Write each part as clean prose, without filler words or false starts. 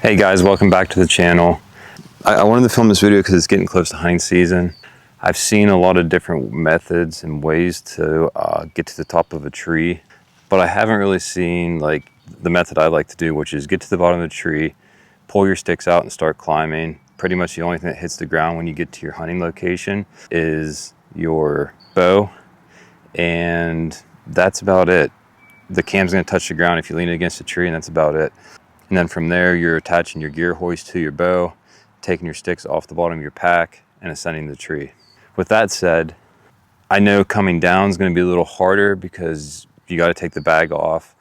Hey guys, welcome back to the channel. I wanted to film this video because it's getting close to hunting season. I've seen a lot of different methods and ways to get to the top of a tree, but I haven't really seen like the method I like to do, which is get to the bottom of the tree, pull your sticks out and start climbing. Pretty much the only thing that hits the ground when you get to your hunting location is your bow, and that's about it. The cam's going to touch the ground if you lean it against the tree, and that's about it. And then from there, you're attaching your gear hoist to your bow, taking your sticks off the bottom of your pack, and ascending the tree. With that said, I know coming down is going to be a little harder because you got to take the bag off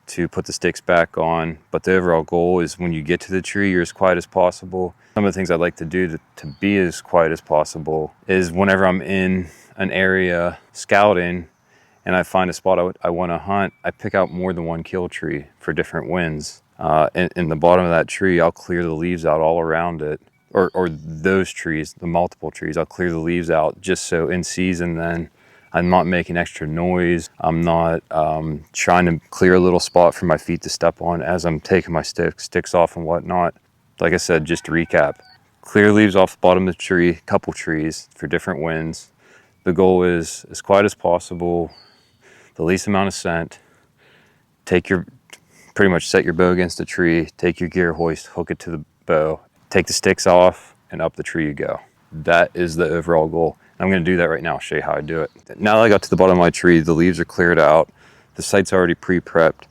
to put the sticks back on. But the overall goal is when you get to the tree, you're as quiet as possible. Some of the things I like to do to be as quiet as possible is whenever I'm in an area scouting and I find a spot I want to hunt, I pick out more than one kill tree for different winds. In the bottom of that tree, I'll clear the leaves out all around it, or those trees, the multiple trees, I'll clear the leaves out just so in season then I'm not making extra noise. I'm not trying to clear a little spot for my feet to step on as I'm taking my sticks off and whatnot. Like I said, just to recap, clear leaves off the bottom of the tree, couple trees for different winds. The goal is as quiet as possible, the least amount of scent, pretty much set your bow against the tree, take your gear hoist, hook it to the bow, take the sticks off, and up the tree you go. That is the overall goal. I'm going to do that right now. I'll show you how I do it. Now that I got to the bottom of my tree, the leaves are cleared out, the site's already pre-prepped,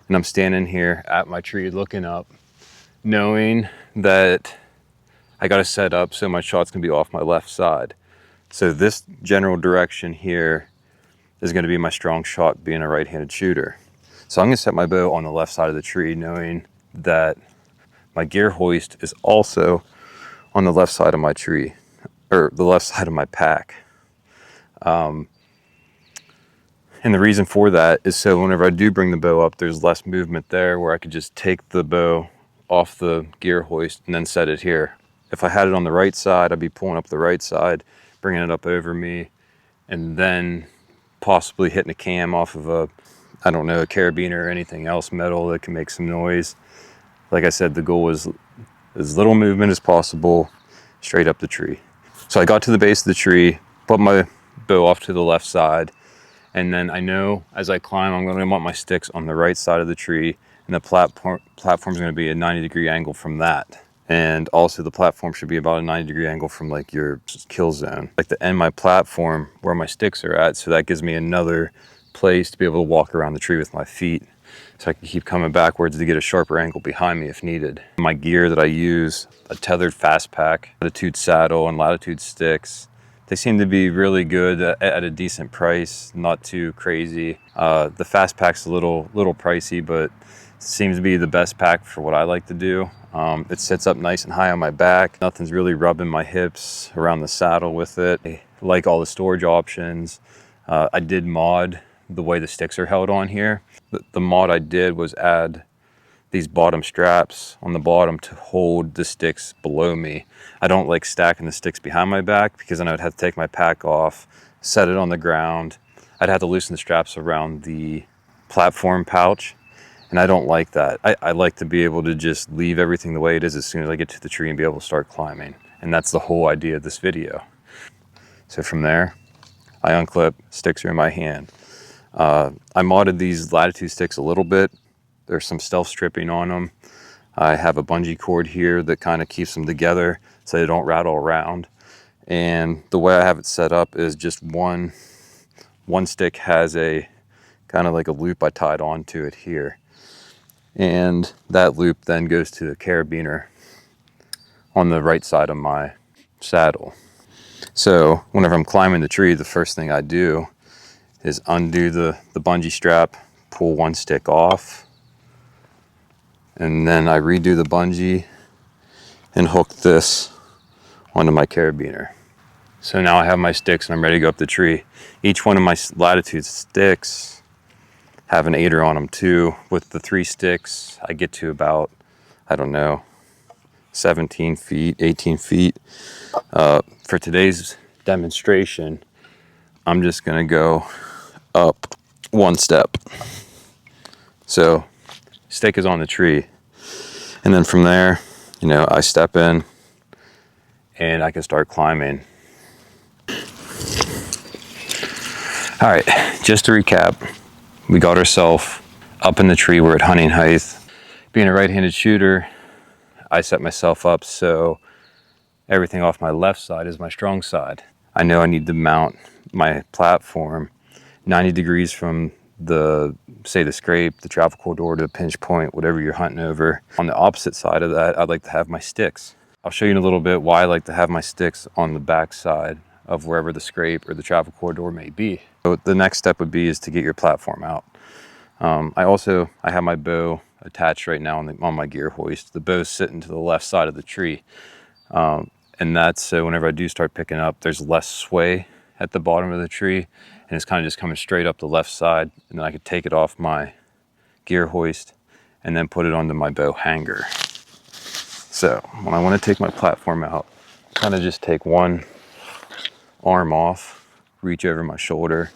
and I'm standing here at my tree looking up, knowing that I got to set up so my shot's going to be off my left side. So this general direction here is going to be my strong shot, being a right-handed shooter. So I'm going to set my bow on the left side of the tree, knowing that my gear hoist is also on the left side of my tree, or the left side of my pack. And the reason for that is so whenever I do bring the bow up, there's less movement there where I could just take the bow off the gear hoist and then set it here. If I had it on the right side, I'd be pulling up the right side, bringing it up over me, and then possibly hitting a cam off of a carabiner or anything else metal that can make some noise. Like I said, the goal is as little movement as possible straight up the tree. So I got to the base of the tree, put my bow off to the left side, and then I know as I climb, I'm going to want my sticks on the right side of the tree, and the platform is going to be a 90-degree angle from that. And also the platform should be about a 90-degree angle from like your kill zone. Like to end my platform where my sticks are at, so that gives me another place to be able to walk around the tree with my feet, so I can keep coming backwards to get a sharper angle behind me if needed. My gear that I use, a Tethrd fast pack, Latitude saddle, and Latitude sticks. They seem to be really good at a decent price, not too crazy. The fast pack's a little pricey, but seems to be the best pack for what I like to do. It sits up nice and high on my back. Nothing's really rubbing my hips around the saddle with it. I like all the storage options. I did mod the way the sticks are held on here. The mod I did was add these bottom straps on the bottom to hold the sticks below me. I don't like stacking the sticks behind my back because then I would have to take my pack off, set it on the ground. I'd have to loosen the straps around the platform pouch, and I don't like that. I like to be able to just leave everything the way it is as soon as I get to the tree and be able to start climbing. And that's the whole idea of this video. So from there, I unclip, sticks are in my hand. I modded these Latitude sticks a little bit. There's some stealth stripping on them. I have a bungee cord here that kind of keeps them together so they don't rattle around. And the way I have it set up is just one stick has a kind of like a loop I tied onto it here. And that loop then goes to the carabiner on the right side of my saddle. So whenever I'm climbing the tree, the first thing I do is undo the bungee strap, pull one stick off, and then I redo the bungee and hook this onto my carabiner. So now I have my sticks and I'm ready to go up the tree. Each one of my Latitude sticks have an aider on them too. With the 3 sticks, I get to about, 17 feet, 18 feet. For today's demonstration, I'm just gonna go up 1 step. So stick is on the tree, And then from there, you know, I step in and I can start climbing. All right, just to recap, we got ourselves up in the tree. We're at hunting height. Being a right-handed shooter, I set myself up so everything off my left side is my strong side. I know I need to mount my platform 90 degrees from the, say, the scrape, the travel corridor, to the pinch point, whatever you're hunting over. On the opposite side of that, I'd like to have my sticks. I'll show you in a little bit why I like to have my sticks on the back side of wherever the scrape or the travel corridor may be. So the next step would be is to get your platform out. I have my bow attached right now on my gear hoist. The bow's sitting to the left side of the tree. And that's so whenever I do start picking up, there's less sway at the bottom of the tree, and it's kind of just coming straight up the left side. And then I could take it off my gear hoist and then put it onto my bow hanger. So when I want to take my platform out, kind of just take one arm off, reach over my shoulder,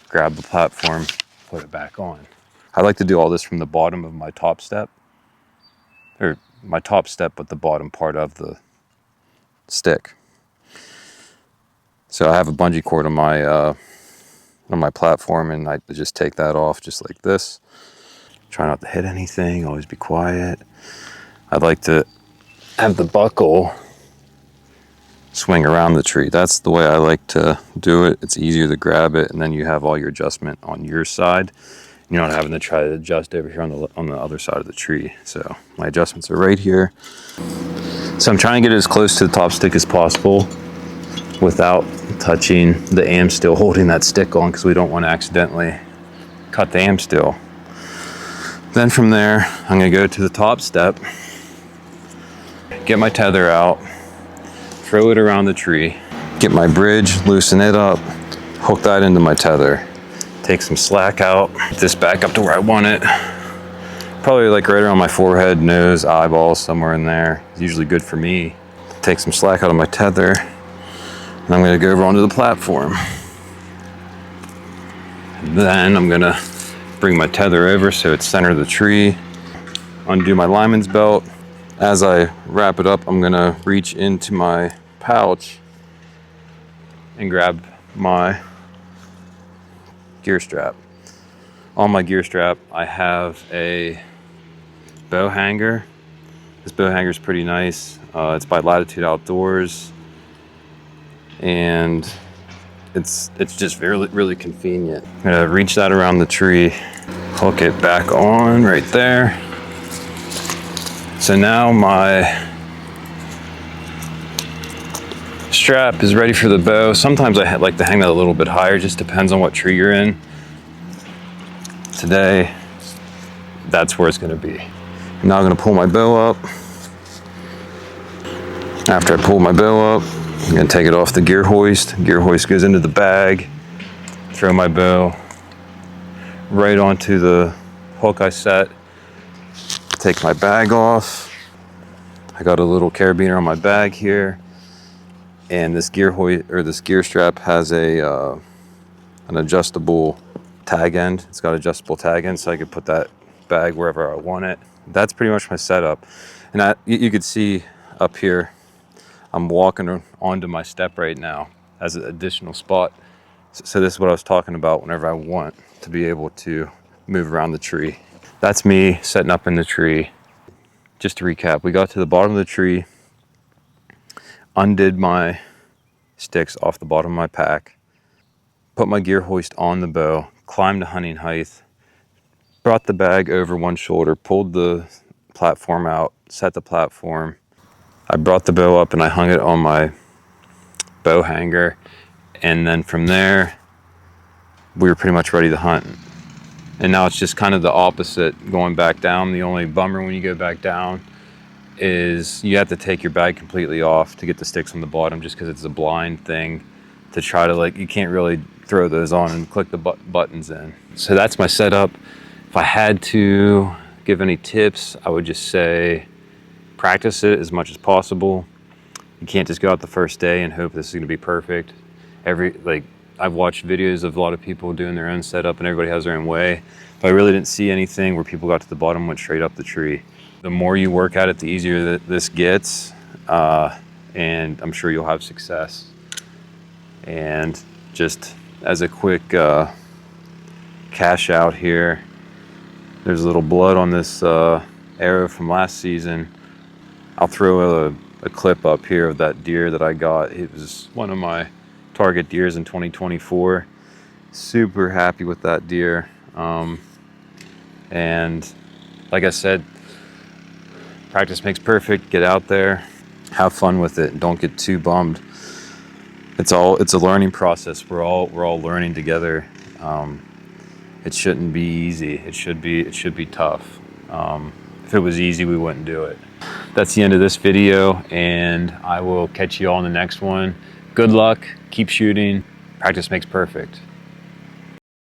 grab the platform, put it back on. I like to do all this from the bottom of my top step, or my top step, but the bottom part of the stick. So I have a bungee cord on my platform, and I just take that off just like this. Try not to hit anything, always be quiet. I'd like to have the buckle swing around the tree. That's the way I like to do it. It's easier to grab it, and then you have all your adjustment on your side. You're not having to try to adjust over here on the other side of the tree. So my adjustments are right here. So I'm trying to get it as close to the top stick as possible without touching the am still holding that stick on, because we don't want to accidentally cut the am still. Then from there, I'm going to go to the top step, get my tether out, throw it around the tree, get my bridge, loosen it up, hook that into my tether, take some slack out, get this back up to where I want it. Probably like right around my forehead, nose, eyeballs, somewhere in there. It's usually good for me. Take some slack out of my tether, and I'm gonna go over onto the platform. And then I'm gonna bring my tether over so it's center of the tree, undo my lineman's belt. As I wrap it up, I'm gonna reach into my pouch and grab my gear strap. On my gear strap, I have a bow hanger. This bow hanger is pretty nice. It's by Latitude Outdoors, and it's just really convenient. I'm gonna reach that around the tree, hook it back on right there. So now my strap is ready for the bow. Sometimes I like to hang that a little bit higher, just depends on what tree you're in. Today, that's where it's gonna be. Now I'm gonna pull my bow up. After I pull my bow up, I'm gonna take it off the gear hoist. Gear hoist goes into the bag, throw my bow right onto the hook I set, take my bag off. I got a little carabiner on my bag here, and this gear hoist, or this gear strap, has an adjustable tag end. It's got adjustable tag end, so I could put that bag wherever I want it. That's pretty much my setup. And you could see up here, I'm walking onto my step right now as an additional spot. So this is what I was talking about whenever I want to be able to move around the tree. That's me setting up in the tree. Just to recap, we got to the bottom of the tree, undid my sticks off the bottom of my pack, put my gear hoist on the bow, climbed to hunting height, brought the bag over one shoulder, pulled the platform out, set the platform. I brought the bow up and I hung it on my bow hanger. And then from there, we were pretty much ready to hunt. And now it's just kind of the opposite going back down. The only bummer when you go back down is you have to take your bag completely off to get the sticks on the bottom, just because it's a blind thing to try to, like, you can't really throw those on and click the buttons in. So that's my setup. If I had to give any tips, I would just say practice it as much as possible. You can't just go out the first day and hope this is going to be perfect. I've watched videos of a lot of people doing their own setup and everybody has their own way, but I really didn't see anything where people got to the bottom and went straight up the tree. The more you work at it, the easier that this gets, and I'm sure you'll have success. And just as a quick cash out here, there's a little blood on this arrow from last season. I'll throw a clip up here of that deer that I got. It was one of my target deers in 2024. Super happy with that deer. And like I said, practice makes perfect. Get out there, have fun with it, and don't get too bummed. It's a learning process. We're all learning together. It shouldn't be easy. It should be tough. If it was easy, we wouldn't do it. That's the end of this video, and I will catch you all in the next one. Good luck, keep shooting. Practice makes perfect.